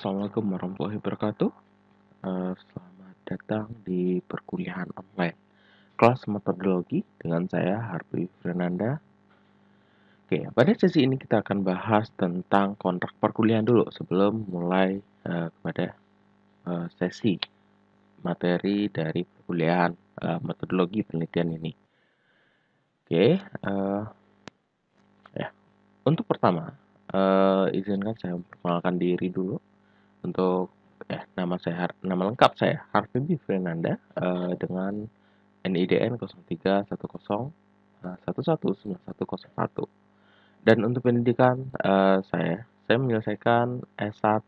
Assalamualaikum warahmatullahi wabarakatuh. Selamat datang di perkuliahan online kelas metodologi dengan saya Harvey Fernanda. Oke, pada sesi ini kita akan bahas tentang kontrak perkuliahan dulu sebelum mulai kepada sesi materi dari perkuliahan metodologi penelitian ini. Oke, ya. Untuk pertama, izinkan saya memperkenalkan diri dulu. Untuk nama lengkap saya Harvey Fernanda dengan NIDN 0310119101. Dan untuk pendidikan saya menyelesaikan S1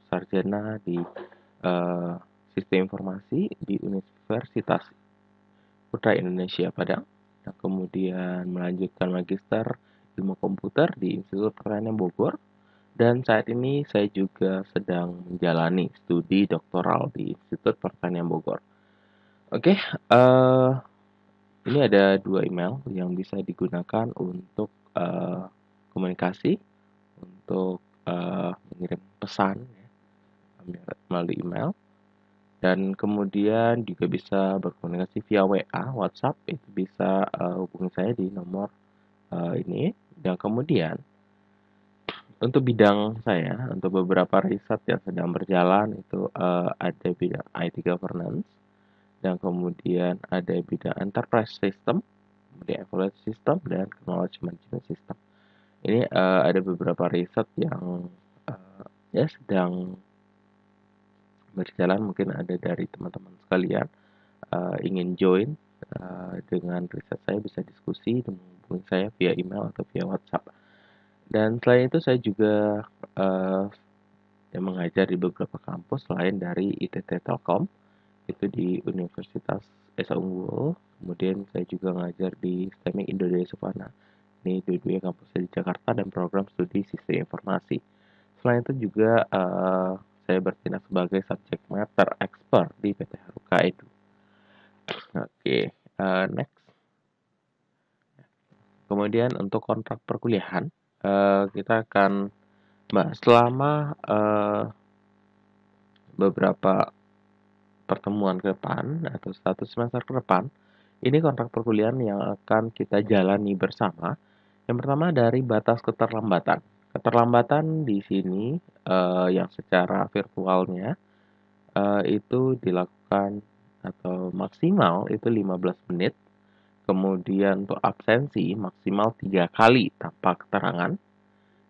sarjana di Sistem Informasi di Universitas Putra Indonesia Padang, dan kemudian melanjutkan magister ilmu komputer di Institut Pertanian Bogor. Dan saat ini saya juga sedang menjalani studi doktoral di Institut Pertanian Bogor. Oke, ini ada 2 email yang bisa digunakan untuk komunikasi, untuk mengirim pesan melalui email. Dan kemudian juga bisa berkomunikasi via WA, WhatsApp, itu bisa hubungi saya di nomor ini. Dan kemudian untuk bidang saya, untuk beberapa riset yang sedang berjalan itu ada bidang IT governance, dan kemudian ada bidang enterprise system, kemudian evaluation system, dan knowledge management system. Ini ada beberapa riset yang ya sedang berjalan. Mungkin ada dari teman-teman sekalian ingin join dengan riset saya, bisa diskusi dan menghubungi saya via email atau via WhatsApp. Dan selain itu saya juga yang mengajar di beberapa kampus lain dari ITT Telkom, itu di Universitas Esa Unggul. Kemudian saya juga mengajar di STEMIC Indonesia Savana. Ini dua-duanya kampusnya di Jakarta, dan program studi sistem informasi. Selain itu juga saya bertindak sebagai subject matter expert di PT Haruka Edu. Oke, next. Kemudian untuk kontrak perkuliahan, kita akan bahas selama beberapa pertemuan ke depan atau 1 semester ke depan. Ini kontrak perkuliahan yang akan kita jalani bersama. Yang pertama dari batas keterlambatan. Keterlambatan di sini yang secara virtualnya itu dilakukan atau maksimal itu 15 menit. Kemudian untuk absensi maksimal 3 kali tanpa keterangan.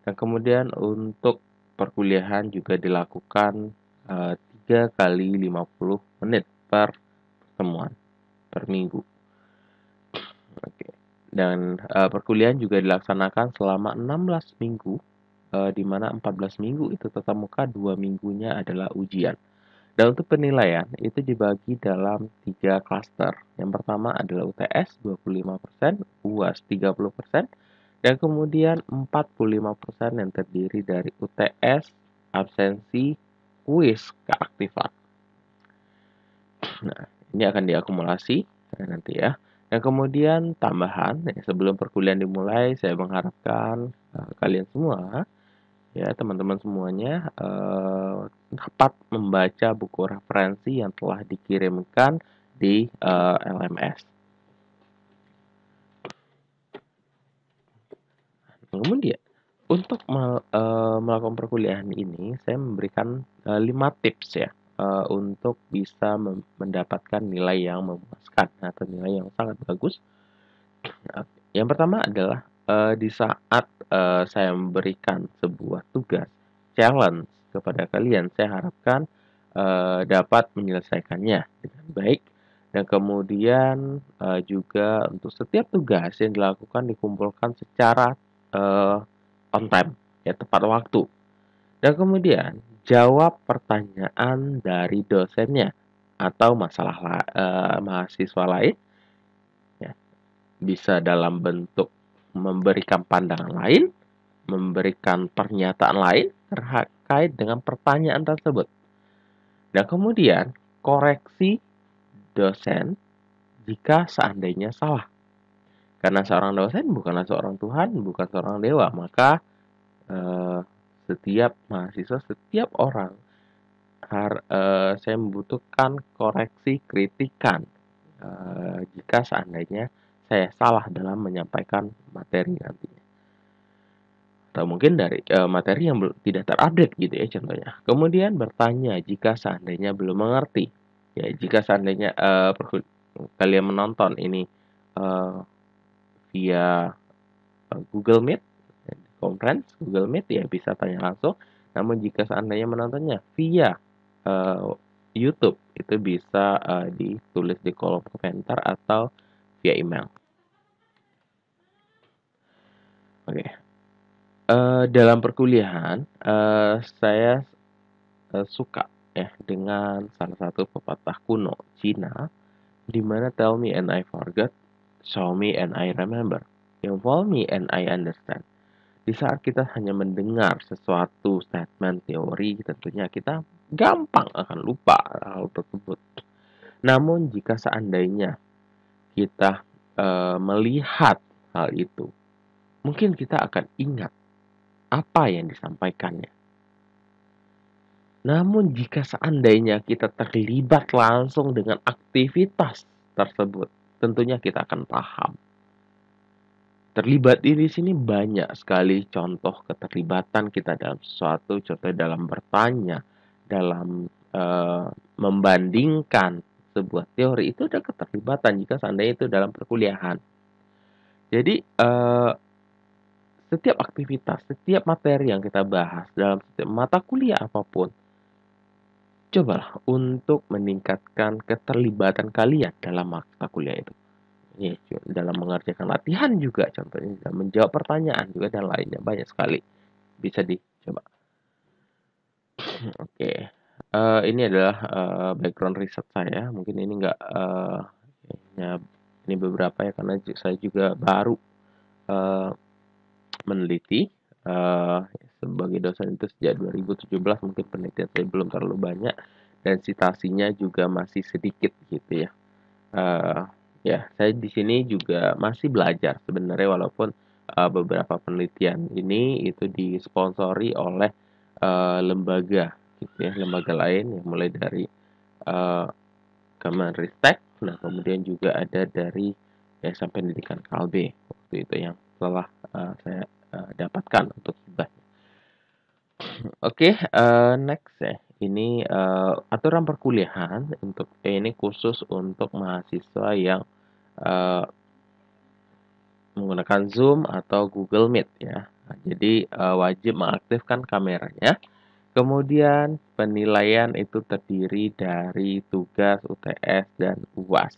Dan kemudian untuk perkuliahan juga dilakukan 3 kali 50 menit per pertemuan per minggu. Oke. Dan perkuliahan juga dilaksanakan selama 16 minggu, di mana 14 minggu itu tatap muka, 2 minggunya adalah ujian. Dan untuk penilaian itu dibagi dalam 3 klaster. Yang pertama adalah UTS 25%, UAS 30%, dan kemudian 45% yang terdiri dari UTS, absensi, kuis, keaktifan. Nah, ini akan diakumulasi nanti ya. Dan kemudian tambahan, sebelum perkuliahan dimulai, saya mengharapkan kalian semua, ya teman-teman semuanya, dapat membaca buku referensi yang telah dikirimkan di LMS. Kemudian untuk melakukan perkuliahan ini, saya memberikan 5 tips ya untuk bisa mendapatkan nilai yang memuaskan atau nilai yang sangat bagus. Yang pertama adalah di saat saya memberikan sebuah tugas challenge kepada kalian, saya harapkan dapat menyelesaikannya dengan baik. Dan kemudian juga untuk setiap tugas yang dilakukan dikumpulkan secara on time, ya tepat waktu. Dan kemudian jawab pertanyaan dari dosennya atau mahasiswa lain, ya. Bisa dalam bentuk memberikan pandangan lain, memberikan pernyataan lain terkait dengan pertanyaan tersebut. Dan kemudian koreksi dosen jika seandainya salah. Karena seorang dosen bukanlah seorang Tuhan, bukan seorang dewa, maka setiap mahasiswa, setiap orang saya membutuhkan koreksi kritikan jika seandainya saya salah dalam menyampaikan materi nantinya. Atau mungkin dari materi yang tidak terupdate gitu ya contohnya. Kemudian bertanya jika seandainya belum mengerti. Ya, jika seandainya kalian menonton ini uh, via Google Meet, conference Google Meet ya bisa tanya langsung. Namun jika seandainya menontonnya via uh, YouTube itu bisa ditulis di kolom komentar atau via email. Oke. Dalam perkuliahan saya suka ya dengan salah satu pepatah kuno Cina di mana tell me and I forget, show me and I remember, involve me and I understand. Di saat kita hanya mendengar sesuatu statement teori, tentunya kita gampang akan lupa hal tersebut. Namun jika seandainya kita melihat hal itu, mungkin kita akan ingat apa yang disampaikannya. Namun jika seandainya kita terlibat langsung dengan aktivitas tersebut, tentunya kita akan paham. Terlibat di sini banyak sekali contoh keterlibatan kita dalam sesuatu, contoh dalam bertanya, dalam membandingkan sebuah teori itu ada keterlibatan jika seandainya itu dalam perkuliahan. Jadi setiap aktivitas, setiap materi yang kita bahas dalam setiap mata kuliah apapun, cobalah untuk meningkatkan keterlibatan kalian dalam mata kuliah itu. Ya, dalam mengerjakan latihan juga, contohnya dalam menjawab pertanyaan juga dan lainnya banyak sekali bisa dicoba. Oke, ini adalah background riset saya. Mungkin ini enggak ya, ini beberapa ya karena saya juga baru meneliti sebagai dosen itu sejak 2017, mungkin penelitian saya belum terlalu banyak dan citasinya juga masih sedikit gitu ya. Ya, saya di sini juga masih belajar sebenarnya walaupun beberapa penelitian ini itu disponsori oleh lembaga gitu ya, lembaga lain yang mulai dari Kemenristek, nah kemudian juga ada dari Yayasan Pendidikan Kalbe waktu itu yang telah saya dapatkan untuk hibahnya. Oke, next ya. Ini aturan perkuliahan untuk ini khusus untuk mahasiswa yang menggunakan Zoom atau Google Meet ya. Nah, jadi wajib mengaktifkan kameranya. Kemudian penilaian itu terdiri dari tugas UTS dan UAS.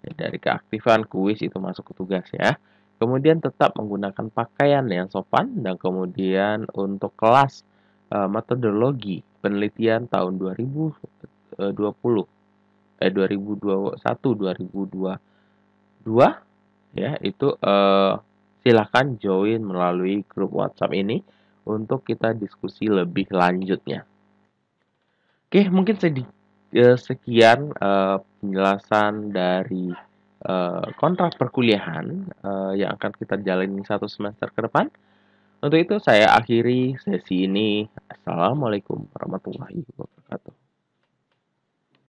Ya, dari keaktifan kuis itu masuk ke tugas ya. Kemudian tetap menggunakan pakaian yang sopan dan kemudian untuk kelas metodologi penelitian tahun 2020 2021 2022 ya itu silahkan join melalui grup WhatsApp ini untuk kita diskusi lebih lanjutnya. Oke, mungkin sekian penjelasan dari kontrak perkuliahan yang akan kita jalani satu semester ke depan. Untuk itu saya akhiri sesi ini. Assalamualaikum warahmatullahi wabarakatuh.